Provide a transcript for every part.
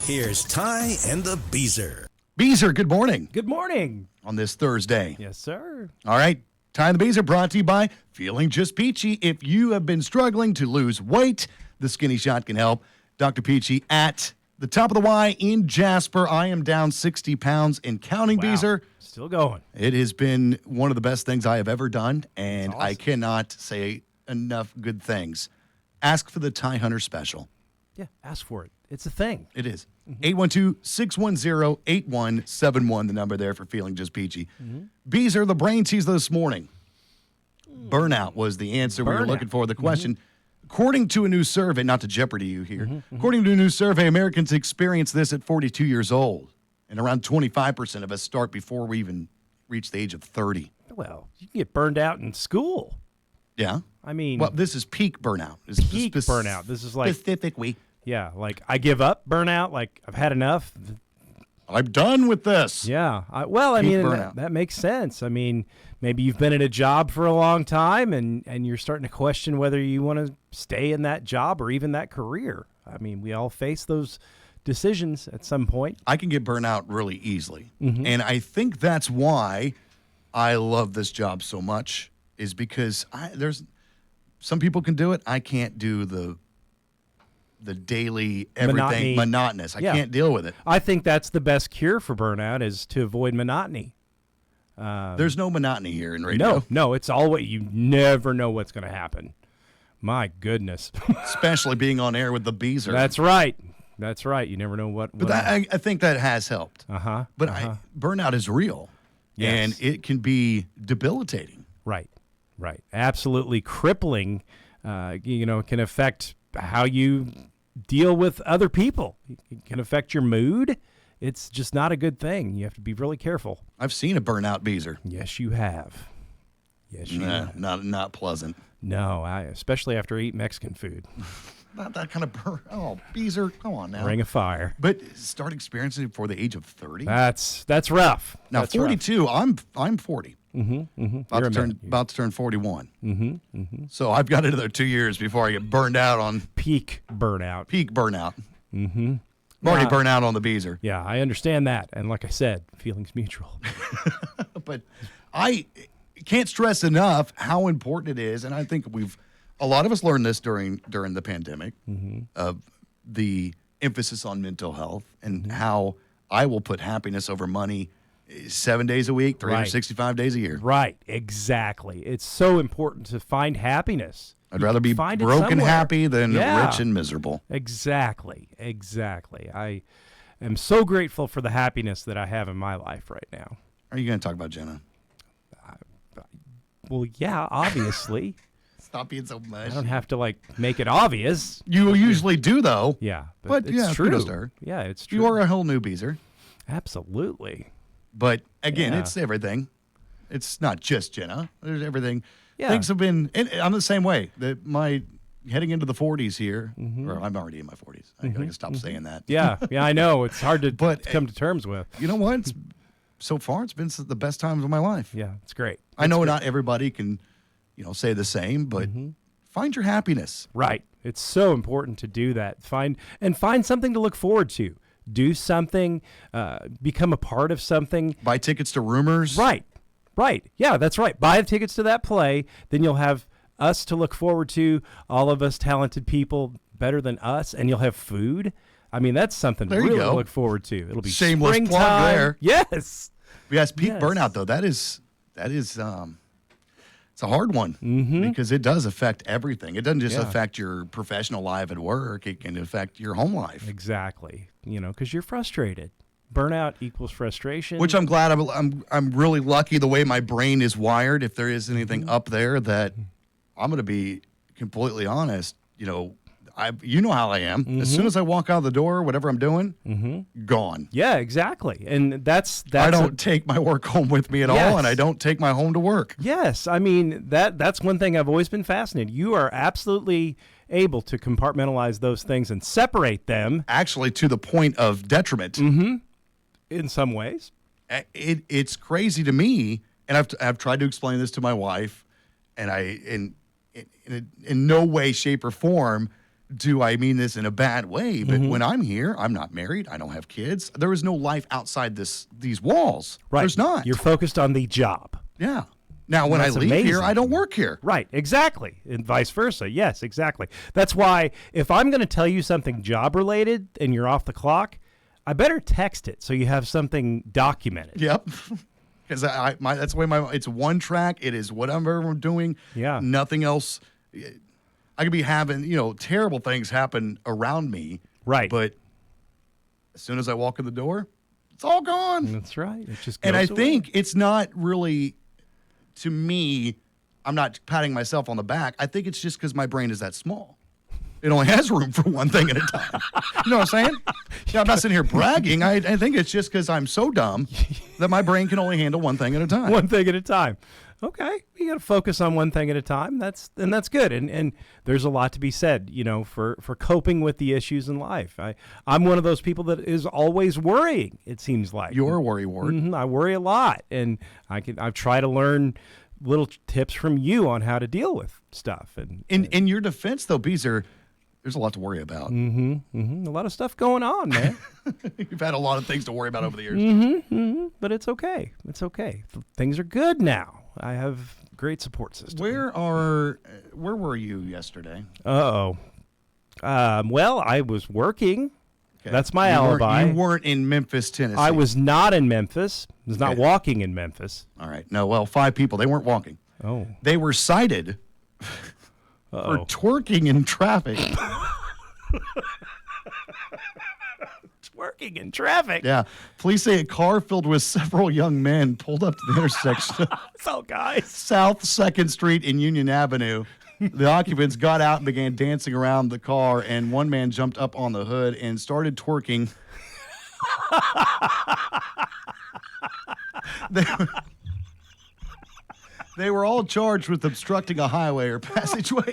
Here's Ty and the Beezer. Beezer, good morning Good morning. on this Thursday. Yes, sir. All right, Ty and the Beezer brought to you by Feeling Just Peachy. If you have been struggling to lose weight, the Skinny Shot can help. Dr. Peachy at the top of the Y in Jasper. I am down 60 pounds and counting, Wow. Beezer. Still going. It has been one of the best things I have ever done, and That's awesome. I cannot say enough good things. Ask for the Ty Hunter special. Yeah, ask for it. It's a thing. It is. 812-610-8171, the number there for Feeling Just Peachy. Beezer, the brain tease this morning. Burnout was the answer we were Burnout. looking for. The question, according to a new survey, not to jeopardy you here, according to a new survey, Americans experience this at 42 years old. And around 25% of us start before we even reach the age of 30. Well, you can get burned out in school. Yeah? I mean, Well, this is peak burnout. It's peak burnout. This is like, specifically. yeah, like I give up burnout. Like I've had enough. I'm done with this. Yeah. I Peak mean, burnout. that makes sense. I mean, maybe you've been in a job for a long time and you're starting to question whether you want to stay in that job or even that career. I mean, we all face those decisions at some point. I can get burnt out really easily. And I think that's why I love this job so much, is because there's some people can do it. I can't do the daily everything monotonous. I Yeah. can't deal with it. I think that's the best cure for burnout is to avoid monotony. There's no monotony here in radio. No, it's all what you never know what's going to happen. My goodness. Especially being on air with the Beezer. That's right. That's right. You never know what. But I think that has helped. But burnout is real. Yes. And it can be debilitating. Right. Absolutely crippling. It can affect how you deal with other people. It can affect your mood. It's just not a good thing. You have to be really careful. I've seen a burnout Beezer. Yes, you have. Yes, you have. Not pleasant. No, especially after I eat Mexican food. Not that kind of burn. Oh, Beezer, come on now. Ring of fire. But start experiencing it before the age of 30? That's rough. Now, That's 42, I'm 40. About You're to turn 41. So I've got another 2 years before I get burned out on peak burnout. peak burnout. I'm already burnt out on the Beezer. Yeah, I understand that. And like I said, feelings mutual. But I can't stress enough how important it is, and I think a lot of us learned this during the pandemic, of the emphasis on mental health and how I will put happiness over money 7 days a week, 365 days a year. Right, exactly. It's so important to find happiness. I'd rather be Find it broken somewhere. happy than Yeah. rich and miserable. Exactly. I am so grateful for the happiness that I have in my life right now. Are you going to talk about Jenna? Well, yeah, obviously. Stop being so much. I don't have to make it obvious. You usually do, though. Yeah, But, it's yeah, true. kudos to her. Yeah, it's true. You are a whole new Beezer. Absolutely. But, again, Yeah. it's everything. It's not just Jenna. There's everything. Yeah. Things have been, and I'm the same way. Heading into the 40s here, or I'm already in my 40s. I got to stop saying that. Yeah, I know. It's hard to But, come to terms with. You know what? So far, it's been the best times of my life. Yeah, it's great. I know not everybody can, say the same, but find your happiness. Right. It's so important to do that. Find something to look forward to. Do something, become a part of something. Buy tickets to Rumors. Right. Yeah, that's right. Buy the tickets to that play. Then you'll have us to look forward to, all of us talented people better than us, and you'll have food. I mean, that's something There you really to go. look forward to. It'll be Shameless plug springtime. there. Yes. Yes, peak Yes. burnout though. That is it's a hard one because it does affect everything. It doesn't just Yeah. affect your professional life at work. It can affect your home life. Exactly. Because you're frustrated. Burnout equals frustration. Which I'm glad I'm really lucky the way my brain is wired. If there is anything up there that I'm going to be completely honest, you know how I am. As soon as I walk out the door, whatever I'm doing, gone. Yeah, exactly. And that's I don't take my work home with me at all, Yes. and I don't take my home to work. Yes, I mean that's one thing I've always been fascinated. You are absolutely able to compartmentalize those things and separate them Actually, to the point of detriment. in some ways. It's crazy to me, and I've tried to explain this to my wife, and in no way, shape, or form do I mean this in a bad way, but when I'm here, I'm not married. I don't have kids. There is no life outside these walls. Right. There's not. You're focused on the job. Yeah. Now, when I That's leave here, amazing. I don't work here. Right, exactly, and vice versa. Yes, exactly. That's why if I'm going to tell you something job related and you're off the clock, I better text it so you have something documented. Yep. Because that's the way it's one track. It is whatever I'm doing. Yeah. Nothing else. I could be having, terrible things happen around me. Right. But as soon as I walk in the door, it's all gone. That's right. It just goes And I away. think it's not really, to me, I'm not patting myself on the back. I think it's just because my brain is that small. It only has room for one thing at a time. You know what I'm saying? Yeah, I'm not sitting here bragging. I think it's just because I'm so dumb that my brain can only handle one thing at a time. one thing at a time. Okay, you got to focus on one thing at a time. That's good. And there's a lot to be said, for coping with the issues in life. I'm one of those people that is always worrying. It seems like You're a worry ward. I worry a lot, and I try to learn little tips from you on how to deal with stuff. And In your defense, though, Beezer, there's a lot to worry about. a lot of stuff going on, man. You've had a lot of things to worry about over the years. But it's okay. It's okay. Things are good now. I have a great support system. Where were you yesterday? Well, I was working. Okay. That's my You alibi. You weren't in Memphis, Tennessee. I was not in Memphis. I was not Okay. walking in Memphis. All right. No, well, 5 people. They weren't walking. Oh. They were cited for twerking in traffic. Twerking in traffic. Yeah. Police say a car filled with several young men pulled up to the intersection of So, guys. South 2nd Street and Union Avenue. The occupants got out and began dancing around the car, and one man jumped up on the hood and started twerking. They were all charged with obstructing a highway or passageway.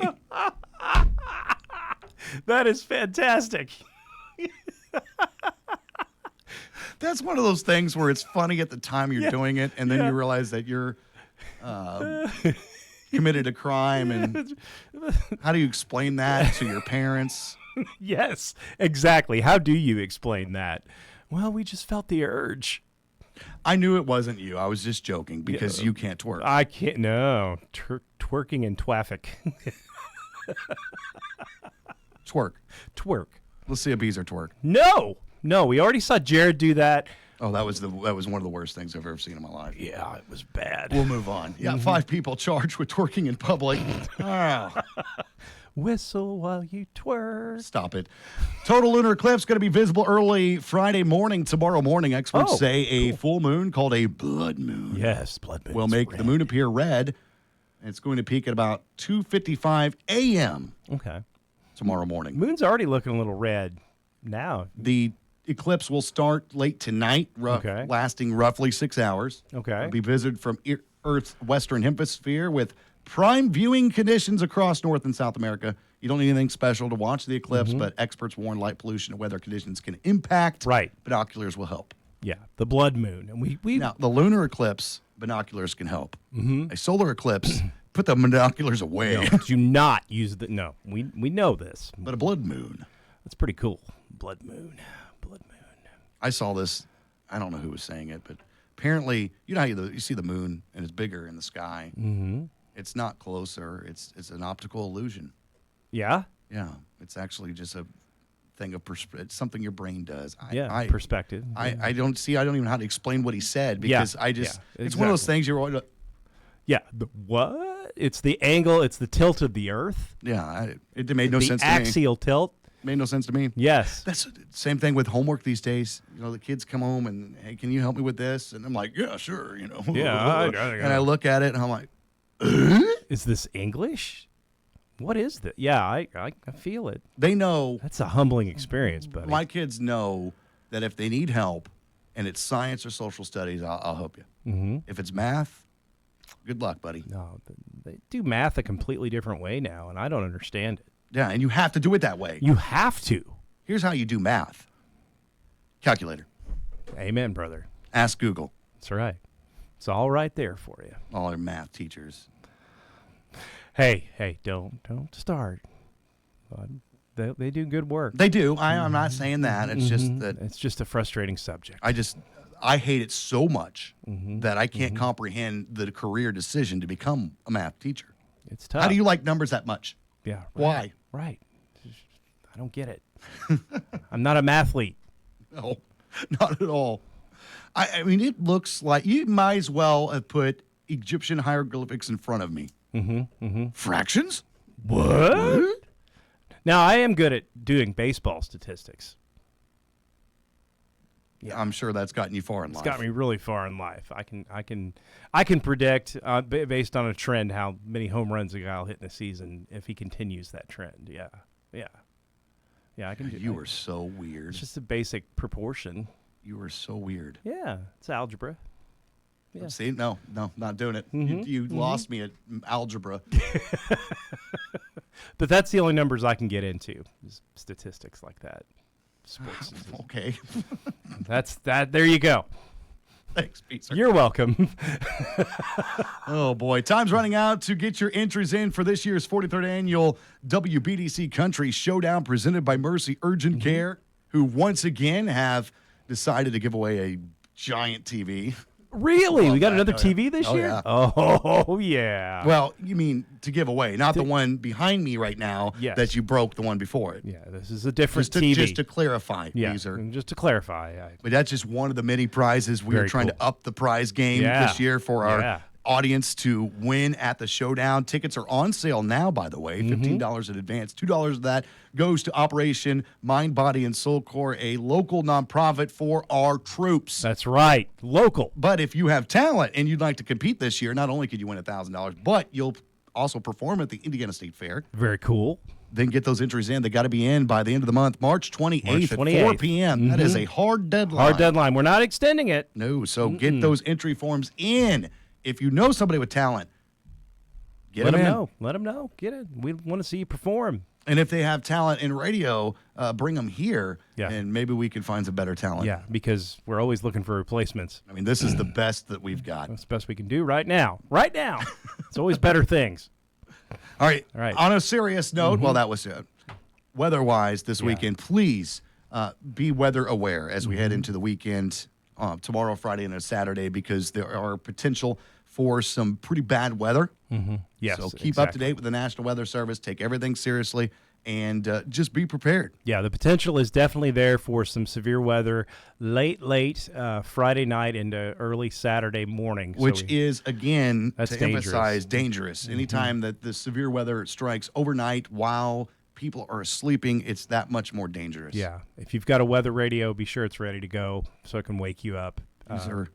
That is fantastic. That's one of those things where it's funny at the time you're doing it, and then you realize that you're committed a crime. And how do you explain that to your parents? Yes, exactly. How do you explain that? Well, we just felt the urge. I knew it wasn't you. I was just joking because you can't twerk. I can't. No. Twerking in traffic. Twerk. Twerk. Let's see a Beezer twerk. No. We already saw Jared do that. Oh, that was one of the worst things I've ever seen in my life. Yeah, it was bad. We'll move on. Yeah, 5 people charged with twerking in public. Oh, Whistle while you twerk. stop it. Total lunar eclipse going to be visible early Friday morning. Tomorrow morning, experts say a full moon called a blood moon Yes, blood moon. will make the moon appear red. And it's going to peak at about 2:55 a.m. Okay. tomorrow morning. Moon's already looking a little red now. The eclipse will start late tonight, Okay. lasting roughly 6 hours. Okay. It'll be visited from Earth's western hemisphere with prime viewing conditions across North and South America. You don't need anything special to watch the eclipse, but experts warn light pollution and weather conditions can impact. Right. Binoculars will help. Yeah, the blood moon. And we Now, the lunar eclipse, binoculars can help. A solar eclipse, put the binoculars away. do not use the no. We know this. But a blood moon. That's pretty cool. Blood moon. Blood moon. I saw this. I don't know who was saying it, but apparently, you know how you see the moon and it's bigger in the sky. Mm-hmm. It's not closer. It's an optical illusion. Yeah? Yeah, it's actually just a thing of it's something your brain does. Perspective. I don't even know how to explain what he said because it's one of those exactly. things you're. Yeah. The what? It's the angle, it's the tilt of the earth. Yeah, it made no The sense to me. axial tilt. Made no sense to me. Yes. That's the same thing with homework these days. You know, the kids come home and, hey, can you help me with this? And I'm like, yeah, sure. You know. Yeah, And I look at it and I'm like, Is this English? What is that? Yeah, I feel it. they know. That's a humbling experience, buddy. My kids know that if they need help and it's science or social studies, I'll help you. Mm-hmm. If it's math, good luck, buddy. No, they do math a completely different way now, and I don't understand it. Yeah, and you have to do it that way. You have to. Here's how you do math. Calculator. Amen, brother. Ask Google. That's right. It's all right there for you. All our math teachers. Hey, don't start. They do good work. They do. I'm not saying that. It's just that It's just a frustrating subject. I hate it so much that I can't comprehend the career decision to become a math teacher. It's tough. How do you like numbers that much? Yeah. Right. Why? Right. I don't get it. I'm not a mathlete. No, not at all. I mean, it looks like you might as well have put Egyptian hieroglyphics in front of me. Fractions? What? Now, I am good at doing baseball statistics. Yeah, I'm sure that's gotten you far in life. It's got me really far in life. I can predict based on a trend how many home runs a guy will hit in a season if he continues that trend. Yeah. I can do. You were so weird. It's just a basic proportion. You were so weird. Yeah, it's algebra. Yeah. See, no, not doing it. You lost me at algebra. But that's the only numbers I can get into, is statistics like that. Sports. Okay. That's that. There you go. Thanks, Beezer. You're welcome. Oh, boy. Time's running out to get your entries in for this year's 43rd annual WBDC Country Showdown presented by Mercy Urgent Care, who once again have decided to give away a giant TV. Really? We got another Oh, TV this Oh, year? yeah. Oh, yeah. Well, you mean to give away, not the one behind me right now Yes. that you broke the one before it. Yeah, this is a different Just to, TV. just to clarify, yeah, Beezer. and just to clarify. But that's just one of the many prizes. We are Very trying cool. to up the prize game Yeah. this year for our Yeah. audience to win at the showdown. Tickets are on sale now, by the way, $15 in advance. $2 of that goes to Operation Mind, Body, and Soul Corps, a local nonprofit for our troops. That's right. Local. But if you have talent and you'd like to compete this year, not only could you win $1,000, but you'll also perform at the Indiana State Fair. Very cool. Then get those entries in. They got to be in by the end of the month, March 28th, at 4 28th. p.m. That is a hard deadline. Hard deadline. We're not extending it. No, so get those entry forms in. If you know somebody with talent, get Let them them in. know. Let them know. Get it. We want to see you perform. And if they have talent in radio, bring them here, Yeah. and maybe we can find some better talent. Yeah, because we're always looking for replacements. I mean, this is the best that we've got. That's the best we can do right now. Right now. It's always better things. All right. All right. On a serious note, well, that was weather-wise this weekend. Please be weather aware as we head into the weekend, tomorrow, Friday, and a Saturday, because there are potential for some pretty bad weather. Yes. So keep up to date with the National Weather Service. Take everything seriously, and just be prepared. Yeah, the potential is definitely there for some severe weather late Friday night into early Saturday morning. Which is, again, That's to dangerous. emphasize, dangerous. Anytime that the severe weather strikes overnight while people are sleeping, it's that much more dangerous. Yeah, if you've got a weather radio, be sure it's ready to go so it can wake you up. These are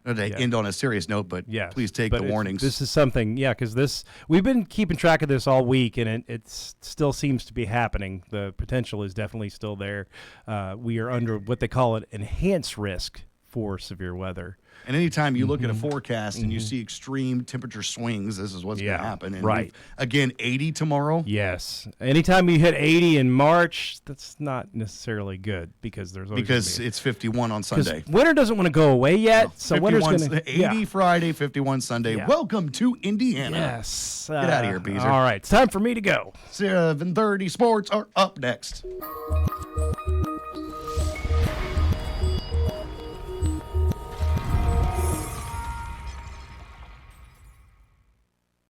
end on a serious note, but please take the warnings. This is something, because we've been keeping track of this all week, and it still seems to be happening. The potential is definitely still there. We are under what they call an enhanced risk for severe weather. And anytime you look at a forecast and you see extreme temperature swings, this is what's going to happen. And right. Again, 80 tomorrow. Yes. Anytime you hit 80 in March, that's not necessarily good because there's always Because it's 51 on Sunday. Winter doesn't want to go away yet, so winter's going to 80 Friday, 51 Sunday. Yeah. Welcome to Indiana. Yes. Get out of here, Beezer. All right, it's time for me to go. 7:30 sports are up next.